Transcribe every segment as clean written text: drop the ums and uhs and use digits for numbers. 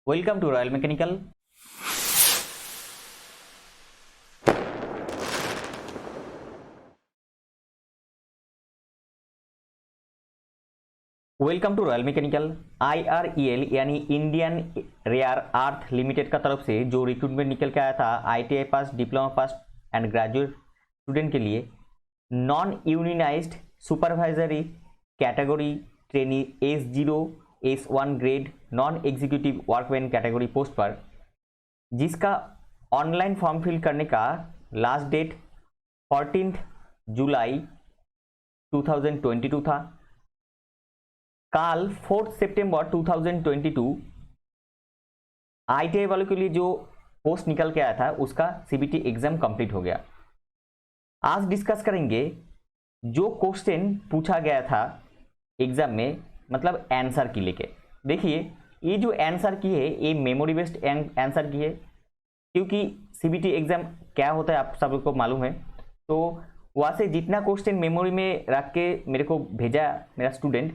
Welcome to Royal Mechanical. Welcome to Royal Mechanical. IREL यानी Indian Rare Earth Limited का तरफ से जो रिक्रूटमेंट निकल के आया था ITI pass, diploma pass and graduate student के लिए non unionised supervisory category trainee S0 S1 grade non executive workman category post पर, जिसका ऑनलाइन फॉर्म फिल करने का लास्ट डेट 14 जुलाई 2022 था। कल 4 सितंबर 2022 ITI वालों के लिए जो पोस्ट निकल के आया था उसका CBT एग्जाम कंप्लीट हो गया। आज डिस्कस करेंगे जो क्वेश्चन पूछा गया था एग्जाम में, मतलब आंसर की लेके। देखिए ये जो आंसर की है ये मेमोरी बेस्ड आंसर की है, क्योंकि CBT एग्जाम क्या होता है आप सबको मालूम है। तो वहाँ से जितना क्वेश्चन मेमोरी में रख के मेरे को भेजा मेरा स्टूडेंट,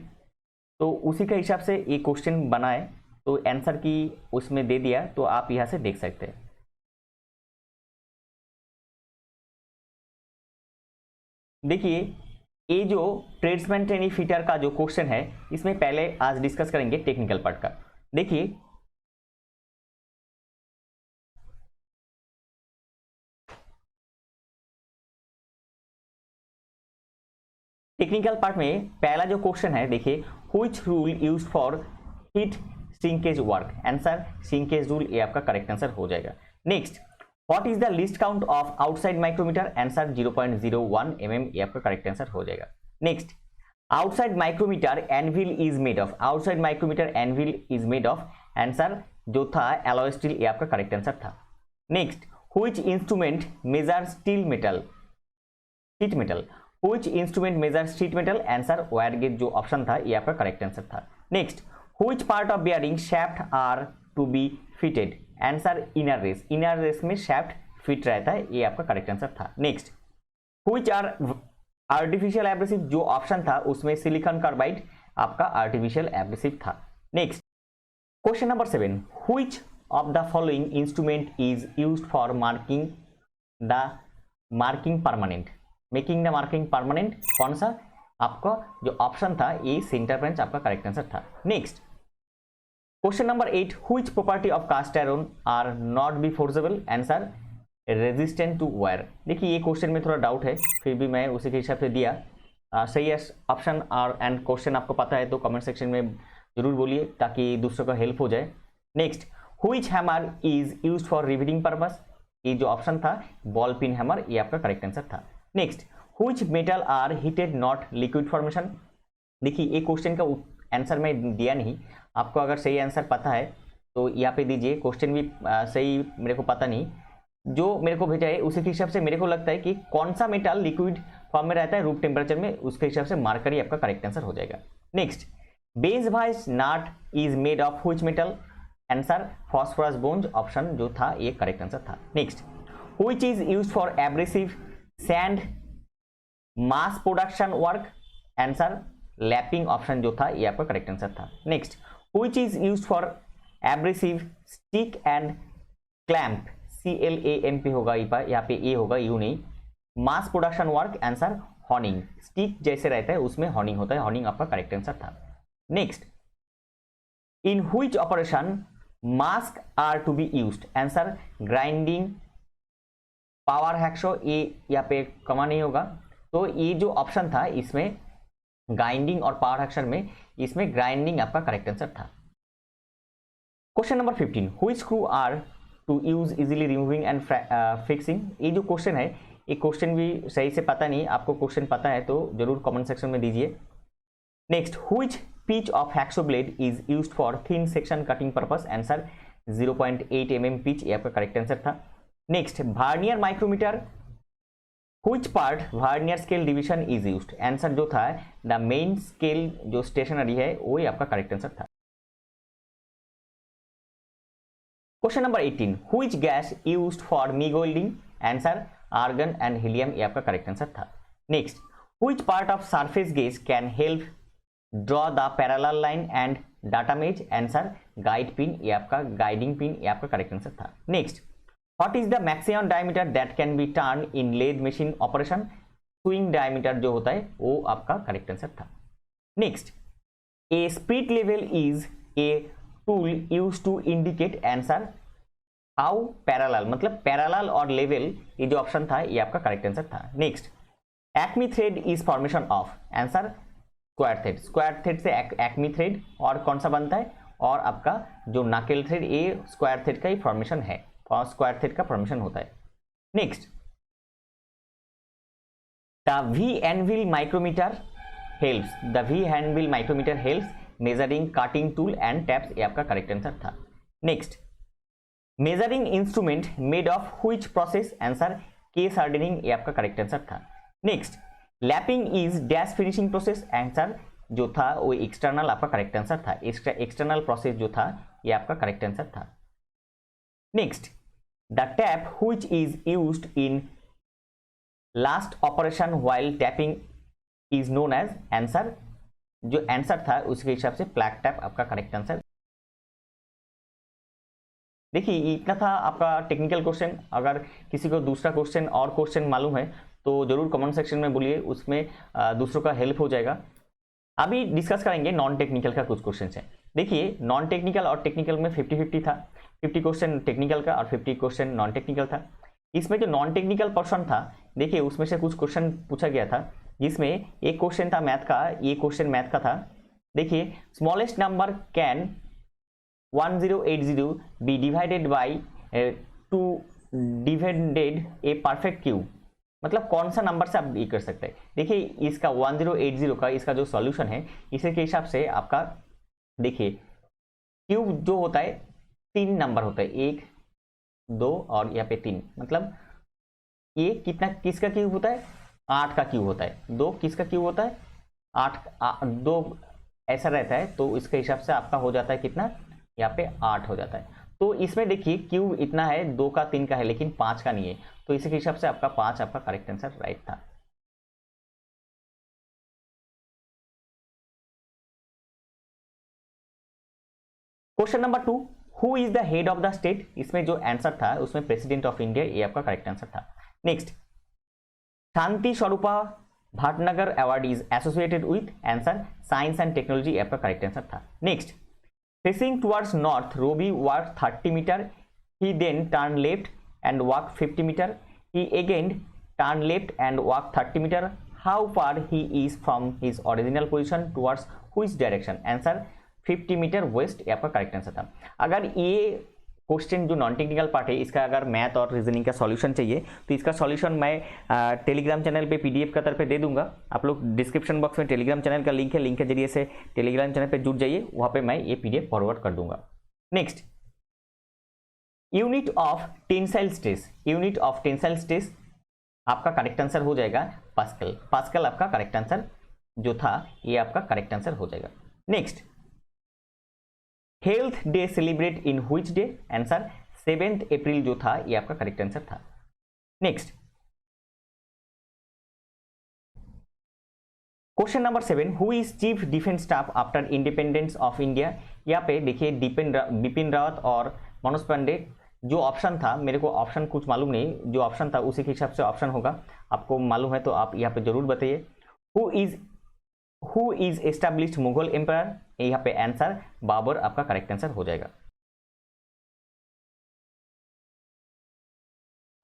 तो उसी के हिसाब से ये क्वेश्चन बनाए, तो आंसर की उसमें दे दिया, तो आप यहाँ से देख सकते हैं। देखिए ये जो ट्रेड्समैन ट्रेनी फिटर का जो क्वेश्चन है, इसमें पहले आज डिस्कस करेंगे टेक्निकल पार्ट का। देखिए टेक्निकल पार्ट में पहला जो क्वेश्चन है, देखिए which rule used for heat shrinkage work. Answer shrinkage rule, ये आपका करेक्ट आंसर हो जाएगा। Next, what is the least count of outside micrometer. Answer 0.01 mm, ये आपका करेक्ट आंसर हो जाएगा। Next, outside micrometer anvil is made of. Outside micrometer anvil is made of, answer जो था एलॉय स्टील, ये आपका करेक्ट आंसर था। Next, which instrument measure steel metal sheet metal. Which instrument measure sheet metal, answer wire gauge जो option था ये आपका correct answer था। Next, which part of bearing shaft are to be fitted. Answer inner race, inner race में shaft fit रहता है, ये आपका करेक्ट आंसर था। Next, which are artificial abrasive, जो ऑप्शन था उसमें सिलिकॉन कार्बाइड आपका आर्टिफिशियल एब्रेसिव था। Next, question number 7, which of the following instrument is used for marking the marking permanent. Making the marking permanent, कौन सा आपका जो ऑप्शन था ये सेंटर ब्रांच आपका करेक्ट आंसर था। Next, question number 8, which property of cast iron are not be forcible. Answer resistant to wire. देखिए ये क्वेश्चन में थोड़ा डाउट है, फिर भी मैं उसी के हिसाब से दिया। सही है ऑप्शन और एंड क्वेश्चन आपको पता है तो कमेंट सेक्शन में जरूर बोलिए ताकि दूसरों का हेल्प हो जाए। Next, which hammer is used for riveting purpose. ये जो ऑप्शन था बॉल पिन हैमर, ये आपका करेक्ट आंसर था। Next, which metal are heated not liquid formation. देखिए ये क्वेश्चन का आंसर मैं दिया नहीं, आपको अगर सही आंसर पता है तो यहाँ पे दीजिए। क्वेश्चन भी सही मेरे को पता नहीं, जो मेरे को भेजा है उसी के हिसाब से मेरे को लगता है कि कौन सा मेटल लिक्विड फॉर्म में रहता है रूम टेम्परेचर में, उसके हिसाब से मार्कर ही आपका करेक्ट आंसर हो जाएगा। Next, bench vice nut is made of which metal. Answer phosphorus bronze, option जो था ये करेक्ट आंसर था। Next, which is used for abrasive sand mass production work. Answer lapping, option जो था ये आपका करेक्ट आंसर था। Next, which is used for abrasive stick and clamp. CLAMP होगा यहाँ पे, ए होगा, यू नहीं। Mass production work, answer honing, stick जैसे रहता है उसमें हॉर्निंग होता है, हॉर्निंग आपका करेक्ट आंसर था। Next, in which operation mask are to be used. Answer grinding power hacksaw, ये यहाँ पे कमा नहीं होगा, तो ये जो ऑप्शन था इसमें ग्राइंडिंग और पावर हैक्सर में, इसमें ग्राइंडिंग आपका करेक्ट आंसर था। Question number 15, which screw are to use easily removing and fixing. ये जो क्वेश्चन है ये क्वेश्चन भी सही से पता नहीं, आपको क्वेश्चन पता है तो जरूर कमेंट सेक्शन में दीजिए। Next, which pitch of hacksaw blade is used for thin section cutting purpose. Answer 0.8 mm pitch, ये आपका करेक्ट आंसर था। Next, vernier micrometer, which part vernier scale division is used. Answer जो था the main scale जो stationary है वो ही आपका करेक्ट आंसर था। Question number 18, which gas used for MIG welding. Answer argon and helium, ये आपका करेक्ट आंसर था। Next, which part of surface gauge can help draw the parallel line and data maze, answer guide pin, ये आपका guiding pin, ये आपका correct answer था। Next, what is the maximum diameter that can be turn in lathe machine operation, swing diameter जो होता है वो आपका करेक्ट आंसर था। Next, a spirit level is a tool use to indicate, answer how parallel, मतलब parallel और level, ये जो ऑप्शन था ये आपका करेक्ट आंसर था। Next, acme thread is formation of, answer square thread, square thread से एक्मी थ्रेड और कौन सा बनता है, और आपका जो नाकेल थ्रेड ये स्क्वायर थ्रेड का ही फॉर्मेशन है, और स्क्वायर थ्रेड का फॉर्मेशन होता है। Next, the V anvil micrometer helps, the V anvil micrometer helps measuring cutting tool and taps, ये आपका करेक्ट आंसर था। Next, measuring instrument made of which process, answer case hardening, ये आपका correct answer था। Next, lapping is dash finishing process, answer जो था वो external आपका करेक्ट आंसर था, एक्सटर्नल प्रोसेस जो था ये आपका करेक्ट आंसर था। Next, the tap which is used in last operation while tapping is known as, answer जो आंसर था उसके हिसाब से प्लग टैप आपका करेक्ट आंसर। देखिए इतना था आपका टेक्निकल क्वेश्चन। अगर किसी को दूसरा क्वेश्चन और क्वेश्चन मालूम है तो जरूर कमेंट सेक्शन में बोलिए, उसमें दूसरों का हेल्प हो जाएगा। अभी डिस्कस करेंगे नॉन टेक्निकल का कुछ क्वेश्चन है। देखिए नॉन टेक्निकल और टेक्निकल में 50-50 था, 50 क्वेश्चन टेक्निकल का और 50 क्वेश्चन नॉन टेक्निकल था। इसमें जो नॉन टेक्निकल पोर्शन था, देखिए उसमें से कुछ क्वेश्चन पूछा गया था, जिसमें एक क्वेश्चन था मैथ का, ये क्वेश्चन मैथ का था। देखिए smallest number can 1080 be divided by 2 divided a perfect cube, मतलब कौन सा नंबर से आप ये कर सकते हैं। देखिए इसका 1080 का इसका जो सॉल्यूशन है इसी के हिसाब से आपका, देखिए क्यूब जो होता है 3 नंबर होता है, 1 2 और यहाँ पे 3, मतलब ये कितना किसका क्यूब होता है, 8 का क्यूब होता है। 2 किसका क्यूब होता है, 2 ऐसा रहता है, तो इसके हिसाब से आपका हो जाता है कितना, यहाँ पे 8 हो जाता है। तो इसमें देखिए क्यूब इतना है, 2 का 3 का है, लेकिन 5 का नहीं है, तो इसी के हिसाब से आपका 5 आपका करेक्ट आंसर राइट था। Question number 2, who is the head of the state, इसमें जो आंसर था उसमें प्रेसिडेंट ऑफ इंडिया, ये आपका करेक्ट आंसर था। Next, Shanti Swarupa Bhatnagar award is associated with, answer science and technology, आपका करेक्ट आंसर था। Next, facing towards north Robi walk 30 metre, he then turned left and walked 50 meter, he again turned left and walked 30 meter, how far he is from his original position towards which direction, answer 50 metre west, ये आपका correct answer था। अगर ये question जो non technical part है इसका अगर math और रीजनिंग का सॉल्यूशन चाहिए तो इसका सॉल्यूशन मैं टेलीग्राम चैनल पे पीडीएफ का तरफ पे दे दूंगा। आप लोग डिस्क्रिप्शन बॉक्स में टेलीग्राम चैनल का लिंक है, लिंक के जरिए से टेलीग्राम चैनल पे जुड़ जाइए, वहाँ पे मैं ये पीडीएफ फॉरवर्ड कर दूंगा। Next, unit of tensile stress, unit of tensile stress आपका करेक्ट आंसर हो जाएगा पास्कल, पास्कल आपका करेक्ट आंसर जो था ये आपका करेक्ट आंसर हो जाएगा। Next, health day celebrate in which day, answer 7 अप्रैल जो था ये आपका करेक्ट आंसर था। Next, question number 7, who is chief defence staff after independence of India, यहाँ पे देखिए बिपिन रावत और मनोज पांडे, जो ऑप्शन था मेरे को ऑप्शन कुछ मालूम नहीं, जो ऑप्शन था उसी के हिसाब से ऑप्शन होगा, आपको मालूम है तो आप यहाँ पे जरूर बताइए। Who is established Mughal empire, यहाँ पे आंसर बाबर आपका करेक्ट आंसर हो जाएगा।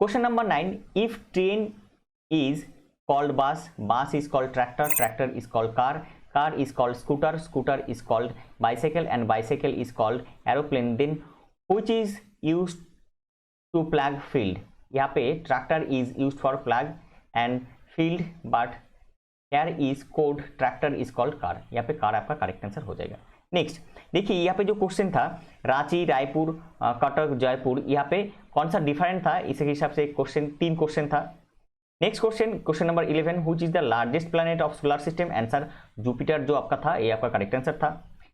Question number 9, if train is called bus, bus is called tractor, tractor is called car, car is called scooter, scooter is called bicycle and bicycle is called aeroplane, then which is used to plug field, यहाँ पे tractor is used for plug and field, but here is code tractor is called car, यहाँ पे car आपका correct answer हो जाएगा। Next, देखिए यहाँ पे जो क्वेश्चन था रांची, रायपुर, कटक, जयपुर, यहाँ पे कौन सा डिफरेंट था, इसी के हिसाब से क्वेश्चन 3 क्वेश्चन था। Next question, question number 11, which is the largest planet of solar system, answer Jupiter जो आपका था ये आपका करेक्ट आंसर था।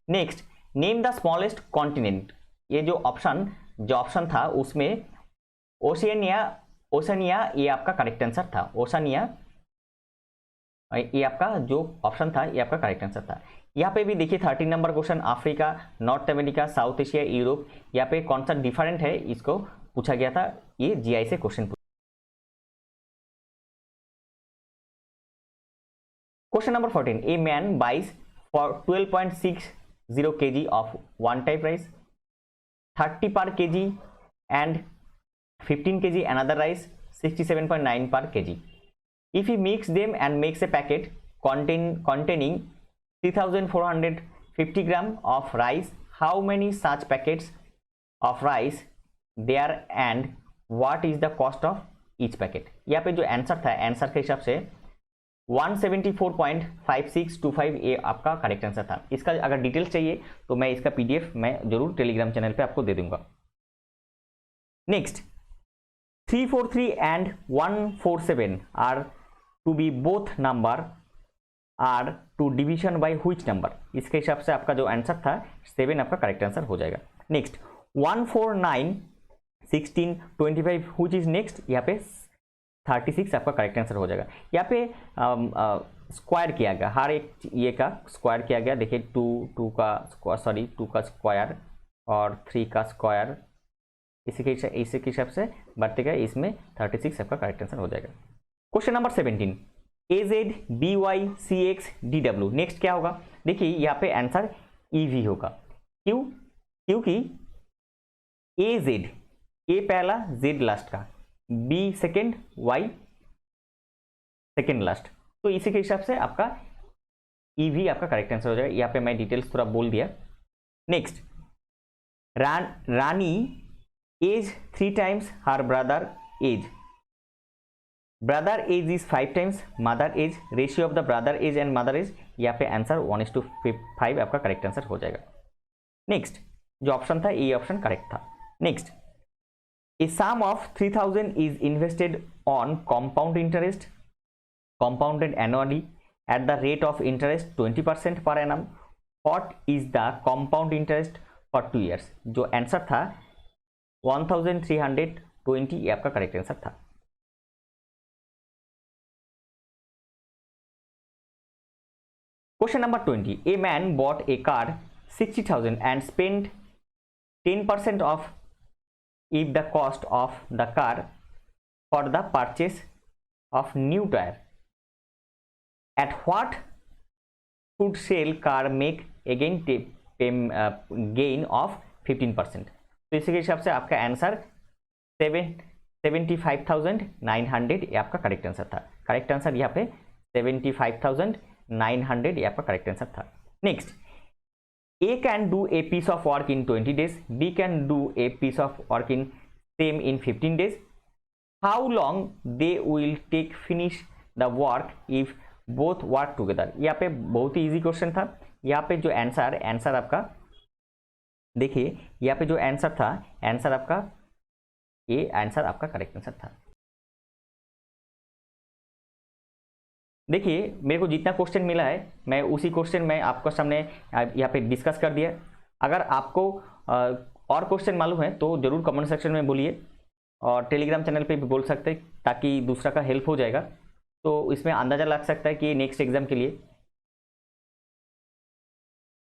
Next, name the smallest continent, ये जो ऑप्शन था उसमें ओशनिया ये आपका करेक्ट आंसर था, ओशनिया ये आपका जो ऑप्शन था ये आपका करेक्ट आंसर था। यहाँ पे भी देखिए 13 number question, Africa, north America, south Asia, Europe, यहाँ पे कौन सा डिफरेंट है इसको पूछा गया था, ये जीआई से क्वेश्चन। Question number 14, a man buys for 12.60 kg of one type rice, 30 per kg and 15 kg another rice, 67.9 per kg. If he mix them and makes a packet containing 3450 gram of rice, how many such packets of rice there and what is the cost of each packet? यहाँ पे जो answer था, answer के हिसाब से 174.5625 ये आपका correct answer था। इसका अगर डिटेल्स चाहिए तो मैं इसका पीडीएफ मैं जरूर टेलीग्राम चैनल पे आपको दे दूंगा। Next, 343 and 147 are to be both number are to division by which number, इसके हिसाब से आपका जो आंसर था 7 आपका करेक्ट आंसर हो जाएगा। नेक्स्ट, 149 16 25 व्हिच इज नेक्स्ट, यहाँ पे 36 आपका करेक्ट आंसर हो जाएगा। यहाँ पे स्क्वायर किया गया, हर एक ये का स्क्वायर किया गया। देखिए 2 का स्क्वायर और 3 का स्क्वायर, इसी के हिसाब से बढ़ते गए, इसमें 36 आपका करेक्ट आंसर हो जाएगा। क्वेश्चन नंबर 17, AZBYCXDW, नेक्स्ट क्या होगा? देखिए यहाँ पे आंसर EV होगा। क्यों? क्योंकि AZ, A पहला, Z लास्ट का, B second, Y second last, तो इसी के हिसाब से आपका EV आपका करेक्ट आंसर हो जाएगा। यहाँ पे मैं डिटेल्स थोड़ा बोल दिया। Next, Rani as 3 times her brother age, brother age is 5 times mother age, ratio of the brother age and mother age, यहाँ पे आंसर 1:5 आपका करेक्ट आंसर हो जाएगा। नेक्स्ट, जो ऑप्शन था ये ऑप्शन करेक्ट था। Next, a sum of 3000 is invested on compound interest compounded annually at the rate of interest 20% per annum. What is the compound interest for 2 years? जो answer था 1320, ये आपका करेक्ट आंसर था। Question number 20, a man bought a car 60,000 and spent 10% of if the cost of the car for the purchase of new tire. At what should sale car make again gain of 15%? तो इसी के हिसाब से आपका answer 75,900 ये आपका correct answer था। Correct answer यहाँ पे 75,900 ये आपका करेक्ट आंसर था। Next, A can do a piece of work in 20 days, B can do a piece of work in same in 15 days. How long they will take finish the work if both work together? यहाँ पे बहुत ही easy question था। यहाँ पे जो answer आपका देखिए, यहाँ पे जो आंसर था, आंसर आपका ये आंसर आपका करेक्ट आंसर था। देखिए मेरे को जितना क्वेश्चन मिला है मैं उसी क्वेश्चन में आपको सामने यहाँ पे डिस्कस कर दिया। अगर आपको और क्वेश्चन मालूम है तो जरूर कमेंट सेक्शन में बोलिए, और टेलीग्राम चैनल पे भी बोल सकते हैं ताकि दूसरा का हेल्प हो जाएगा, तो इसमें अंदाजा लग सकता है कि नेक्स्ट एग्जाम के लिए।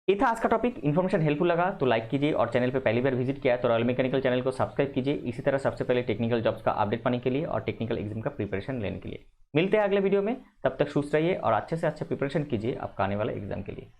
ये था आज का टॉपिक। इन्फॉर्मेशन हेल्पफुल लगा तो लाइक कीजिए, और चैनल पे पहली बार विजिट किया तो रॉयल मैकेनिकल चैनल को सब्सक्राइब कीजिए, इसी तरह सबसे पहले टेक्निकल जॉब्स का अपडेट पाने के लिए और टेक्निकल एग्जाम का प्रिपरेशन लेने के लिए। मिलते हैं अगले वीडियो में, तब तक सुस्त रहिए और अच्छे से अच्छे प्रिपरेशन कीजिए आपका आने वाले एग्जाम के लिए।